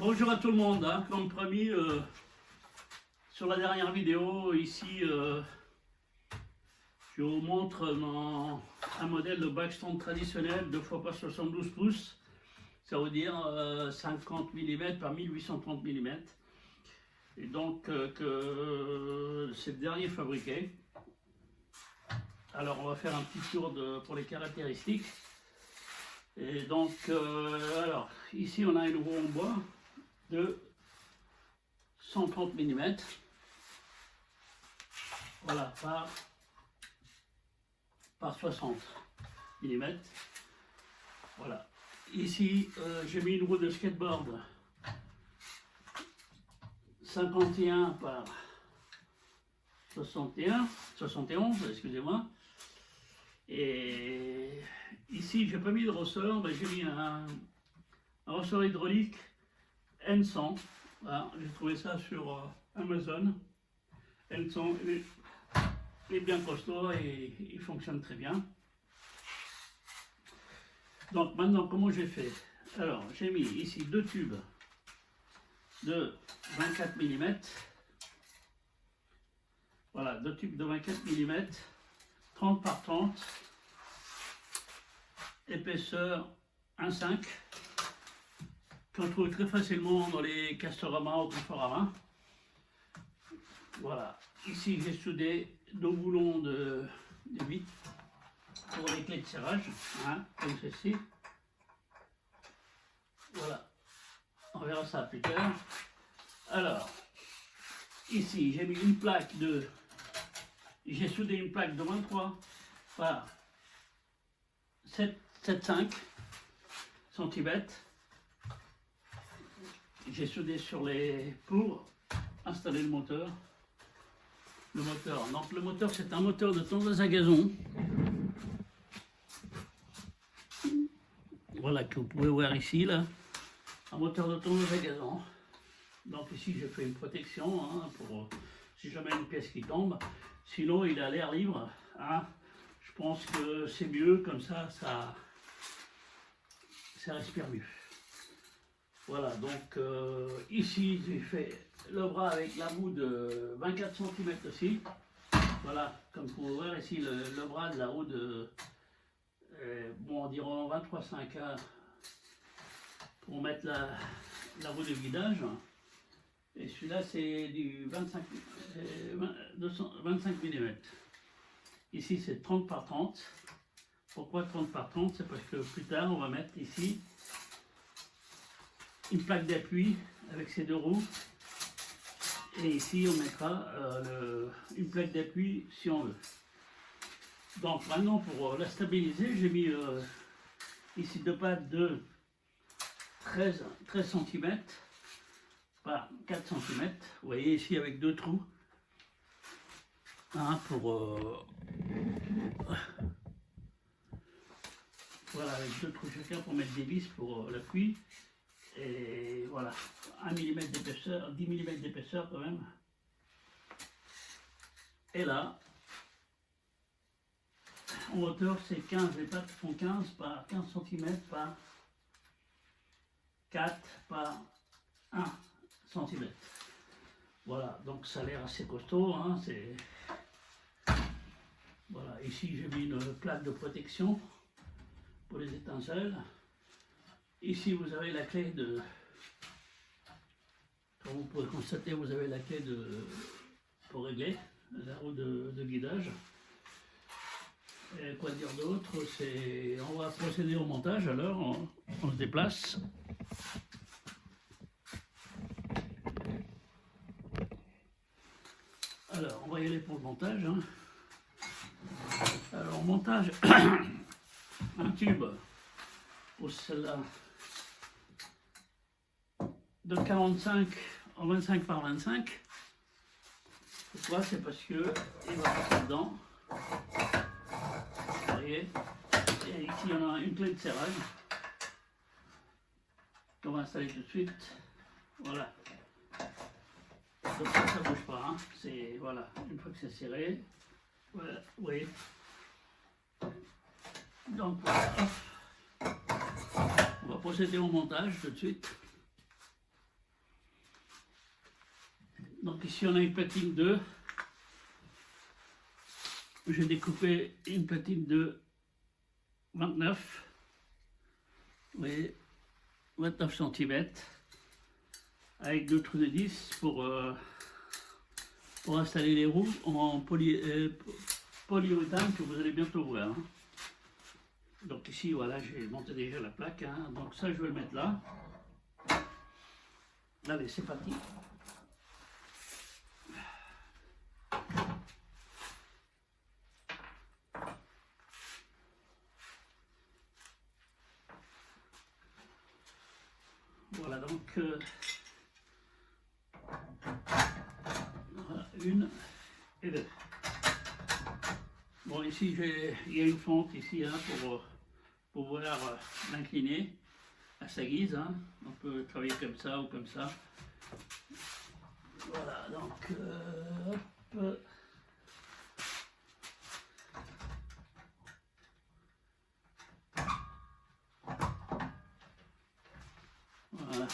Bonjour à tout le monde, hein. Comme promis, sur la dernière vidéo, ici, je vous montre un modèle de backstand traditionnel 2 fois pas 72 pouces, ça veut dire 50 mm par 1830 mm, et donc c'est le dernier fabriqué. Alors on va faire un petit tour pour les caractéristiques. Et donc, alors, ici on a un nouveau en bois de 130 mm, voilà, par 60 mm. Voilà. Ici, j'ai mis une roue de skateboard 51 par 71, excusez-moi. Et ici, j'ai pas mis de ressort, mais j'ai mis un ressort hydraulique N100. Voilà, j'ai trouvé ça sur Amazon. N100, il est bien costaud et il fonctionne très bien. Donc maintenant, comment j'ai fait? Alors, j'ai mis ici 2 tubes de 24 mm. Voilà, 2 tubes de 24 mm, 30 par 30, épaisseur 1,5, qu'on trouve très facilement dans les Castorama ou Conforama. Voilà, ici j'ai soudé 2 boulons de 8 pour les clés de serrage, hein, comme ceci. Voilà, on verra ça plus tard. Alors, ici j'ai mis une plaque j'ai soudé une plaque de 23 par 7,5 cm. J'ai soudé pour installer le moteur. Donc le moteur, c'est un moteur de tondeuse à gazon. Voilà, que vous pouvez voir ici, là. Un moteur de tondeuse à gazon. Donc ici, j'ai fait une protection, hein, pour si jamais une pièce qui tombe. Sinon, il a l'air libre, hein. Je pense que c'est mieux, comme ça respire mieux. Voilà, donc ici j'ai fait le bras avec la roue de 24 cm aussi. Voilà, comme vous pouvez voir ici le bras de la roue de environ 23,5 pour mettre la roue de guidage. Et celui-là c'est du 25 mm. Ici c'est 30 par 30. Pourquoi 30 par 30? C'est parce que plus tard on va mettre ici une plaque d'appui avec ces 2 roues, et ici on mettra une plaque d'appui si on veut. Donc maintenant, pour la stabiliser, j'ai mis ici 2 pattes de 13 cm par 4 cm. Vous voyez ici avec 2 trous, hein, voilà, avec 2 trous chacun pour mettre des vis pour l'appui. Et voilà, 1 mm d'épaisseur, 10 mm d'épaisseur quand même. Et là, en hauteur, c'est 15, les pattes font 15 par 15 cm par 4 par 1 cm. Voilà, donc ça a l'air assez costaud, hein, voilà, ici j'ai mis une plaque de protection pour les étincelles. Ici, vous avez la clé comme vous pouvez constater, vous avez la clé pour régler la roue de guidage. Et quoi dire d'autre? On va procéder au montage, alors on se déplace. Alors, on va y aller pour le montage, hein. Alors, montage, un tube pour celle-là de 45 en 25 par 25. Pourquoi? C'est parce que il va passer dedans. Vous voyez? Et ici on a une clé de serrage qu'on va installer tout de suite. Voilà. Donc ça ne bouge pas, hein. C'est, voilà, une fois que c'est serré. Voilà, vous voyez. Donc voilà. On va procéder au montage tout de suite. Donc ici on a une platine de, j'ai découpé une platine de 29, vous voyez, 29 cm, avec deux trous de 10 pour installer les roues en polyuréthane que vous allez bientôt voir. Hein. Donc ici, voilà, j'ai monté déjà la plaque, hein. Donc ça je vais le mettre là. Allez, c'est parti. Voilà, donc voilà, une et deux. Bon, ici, il y a une fente ici, hein, pour pouvoir l'incliner à sa guise. Hein. On peut travailler comme ça ou comme ça. Voilà, donc hop. Voilà.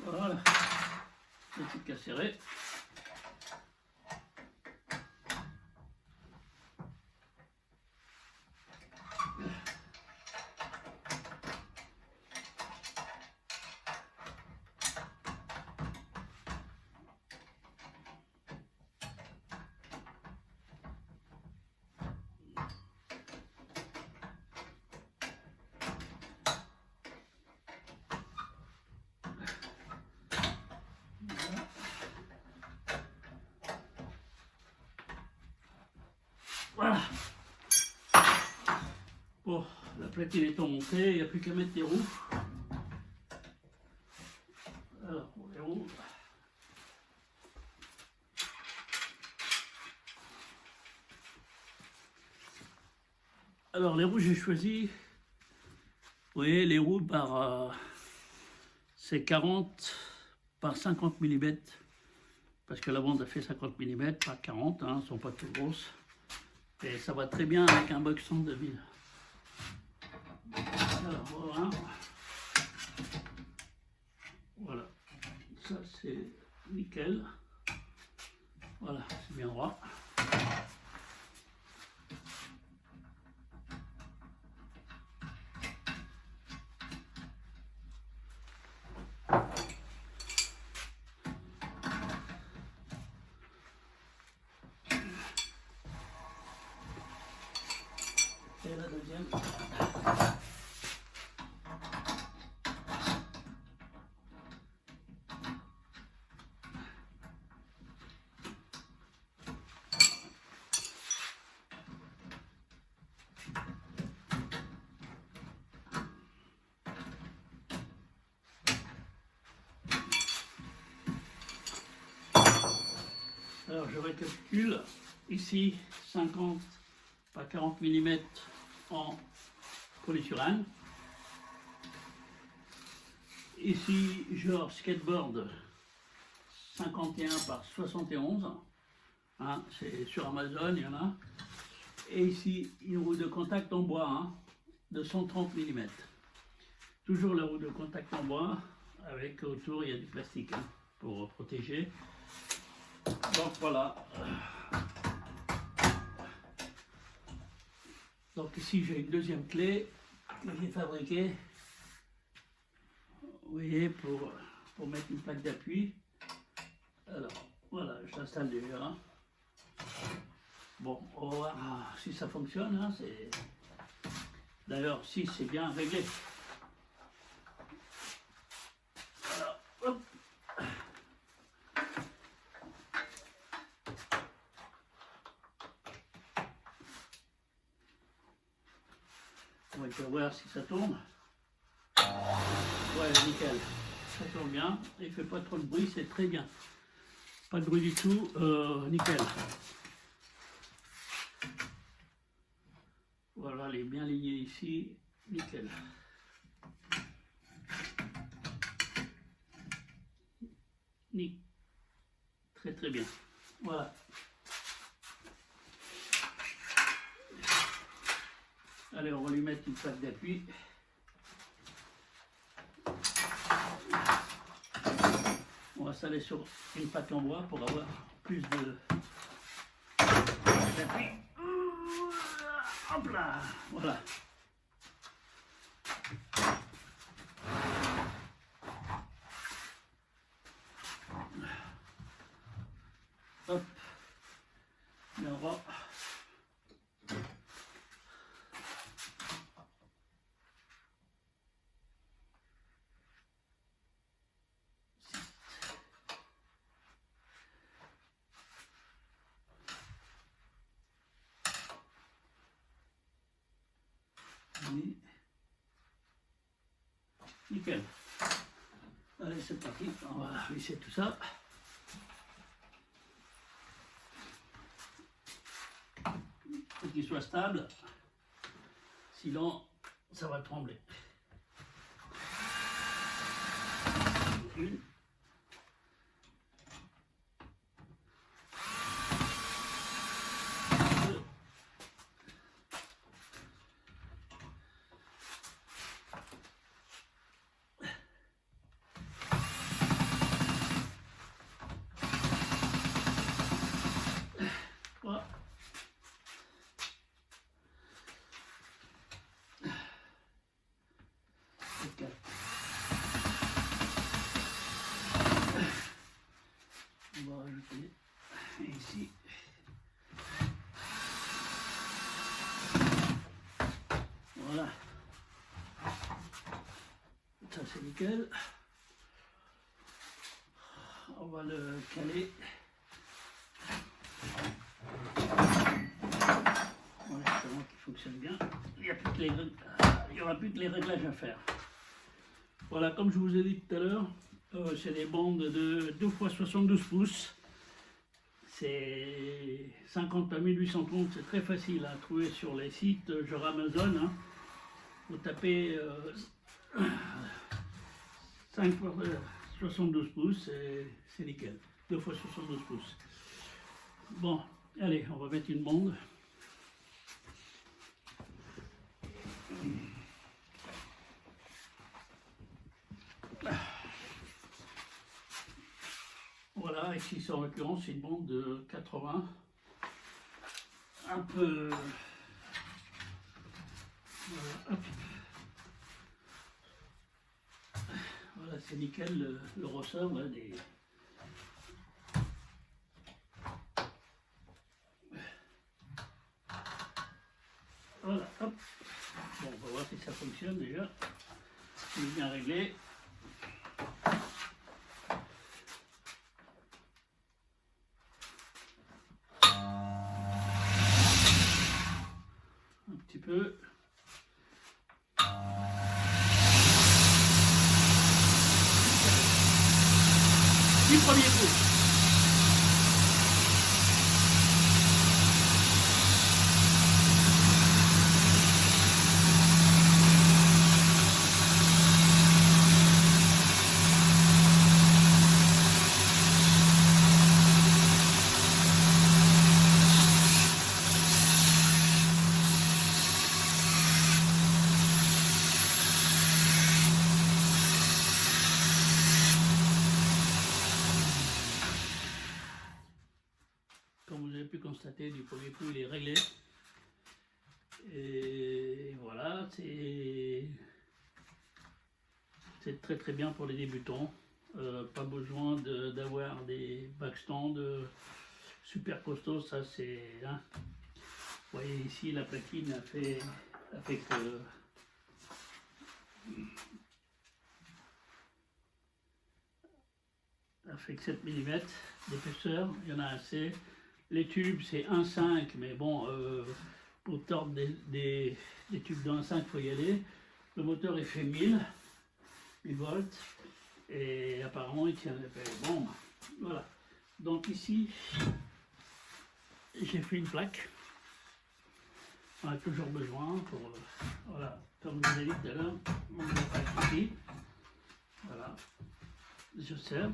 Voilà, le truc à serrer. Voilà. Bon, la platine étant montée, il n'y a plus qu'à mettre les roues. Alors, pour les roues. Alors, les roues, j'ai choisi, vous voyez, les roues par, c'est 40 par 50 mm, parce que la bande a fait 50 mm, pas 40, hein, elles ne sont pas trop grosses. Et ça va très bien avec un boxon de ville. Alors voilà. Voilà. Ça c'est nickel. Voilà, c'est bien droit. Et la deuxième. Alors je récapitule. Ici 50 par 40 mm en polyurène. Ici, genre skateboard 51 par 71. Hein, c'est sur Amazon, il y en a. Et ici, une roue de contact en bois, hein, de 130 mm. Toujours la roue de contact en bois, avec autour, il y a du plastique, hein, pour protéger. Donc voilà. Donc ici, j'ai une deuxième clé que j'ai fabriquée. Vous voyez, pour pour mettre une plaque d'appui. Alors, voilà, je l'installe déjà. Bon, on va voir si ça fonctionne. Hein, d'ailleurs, si c'est bien réglé. Alors, hop. On va voir si ça tourne. Ouais, nickel. Ça tourne bien. Il ne fait pas trop de bruit, c'est très bien. Pas de bruit du tout. Nickel. Voilà, elle est bien lignée ici. Nickel. Très très bien. Voilà. Allez, on va lui mettre une plaque d'appui. On va s'aller sur une plaque en bois pour avoir plus d'appui. Hop là, voilà. Hop. Et on va. Nickel. Allez, c'est parti. On va lisser tout ça. Faut qu'il soit stable. Sinon, ça va trembler. Une. Deux. Trois. Et quatre. On va rajouter ici. Voilà. Ça c'est nickel. On va le caler. Voilà, justement qu'il fonctionne bien. Il n'y aura plus que les réglages à faire. Voilà, comme je vous ai dit tout à l'heure, c'est des bandes de 2 x 72 pouces. C'est 50 à 1830, c'est très facile à trouver sur les sites genre Amazon. Hein. Vous tapez 5 x 72 pouces, c'est nickel. 2 x 72 pouces. Bon, allez, on va mettre une bande. Voilà, ici en l'occurrence c'est une bande de 80. Un peu... Voilà, hop. Voilà, c'est nickel le ressort là, des... Voilà, hop. Bon, on va voir si ça fonctionne déjà. C'est bien réglé. Un petit peu. Du premier coup. Comme vous avez pu constater, du premier coup il est réglé. Et voilà, c'est très très bien pour les débutants. Pas besoin d'avoir des backstands super costauds, ça c'est... Hein. Vous voyez ici la platine a fait que... a fait que 7 mm d'épaisseur, il y en a assez. Les tubes c'est 1,5, mais bon, pour tordre des tubes de 1,5, il faut y aller. Le moteur il fait 1000 volts et apparemment il tient. Bon, voilà. Donc ici, j'ai fait une plaque. On a toujours besoin pour, voilà, comme je vous ai dit tout à l'heure, on a une plaque ici. Voilà, je serre.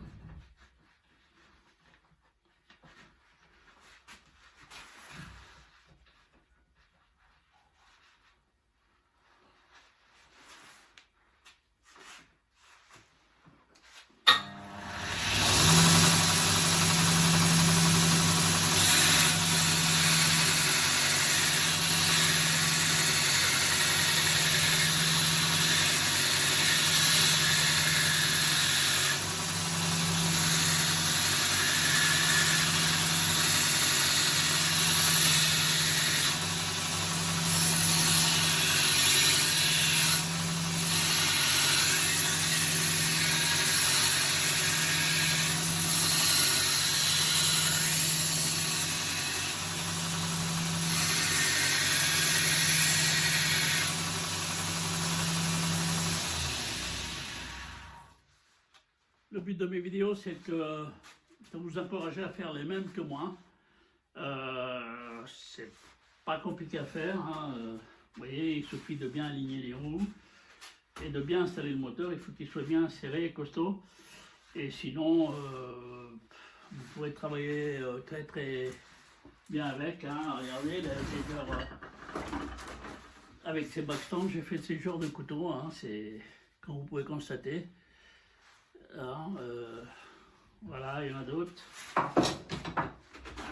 Le but de mes vidéos, c'est de vous encourager à faire les mêmes que moi. C'est pas compliqué à faire. Hein. Vous voyez, il suffit de bien aligner les roues et de bien installer le moteur. Il faut qu'il soit bien serré et costaud. Et sinon, vous pourrez travailler très très bien avec. Hein. Regardez, avec ces backstands, j'ai fait ces genres de couteaux. Hein. C'est comme vous pouvez constater. Hein, voilà, il y en a d'autres.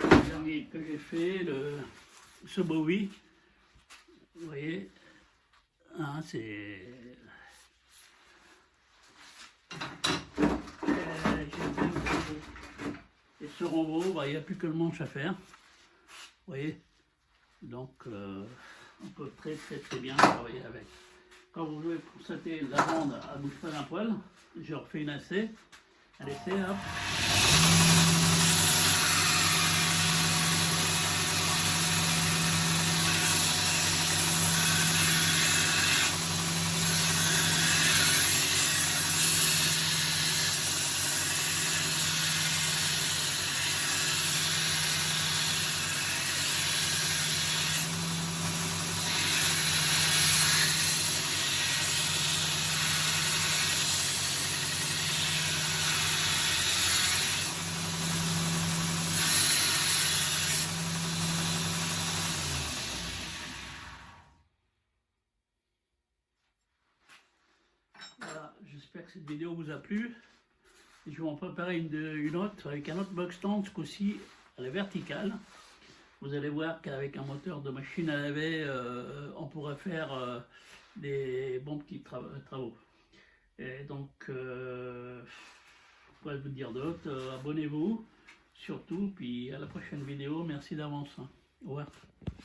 Le dernier que j'ai fait, ce Bowie, vous voyez, hein, c'est... Et ce robot, bah, il n'y a plus que le manche à faire, vous voyez, donc on peut très très très bien travailler avec. Quand vous voulez constater la bande à bouge pas d'un poil, je refais une essai. Un essai, hop. Voilà, j'espère que cette vidéo vous a plu. Je vais en préparer une autre avec un autre boxstand, ce coup-ci à la verticale. Vous allez voir qu'avec un moteur de machine à laver, on pourrait faire des bons petits travaux. Et donc, quoi vous dire d'autre, abonnez-vous surtout, puis à la prochaine vidéo. Merci d'avance. Au revoir.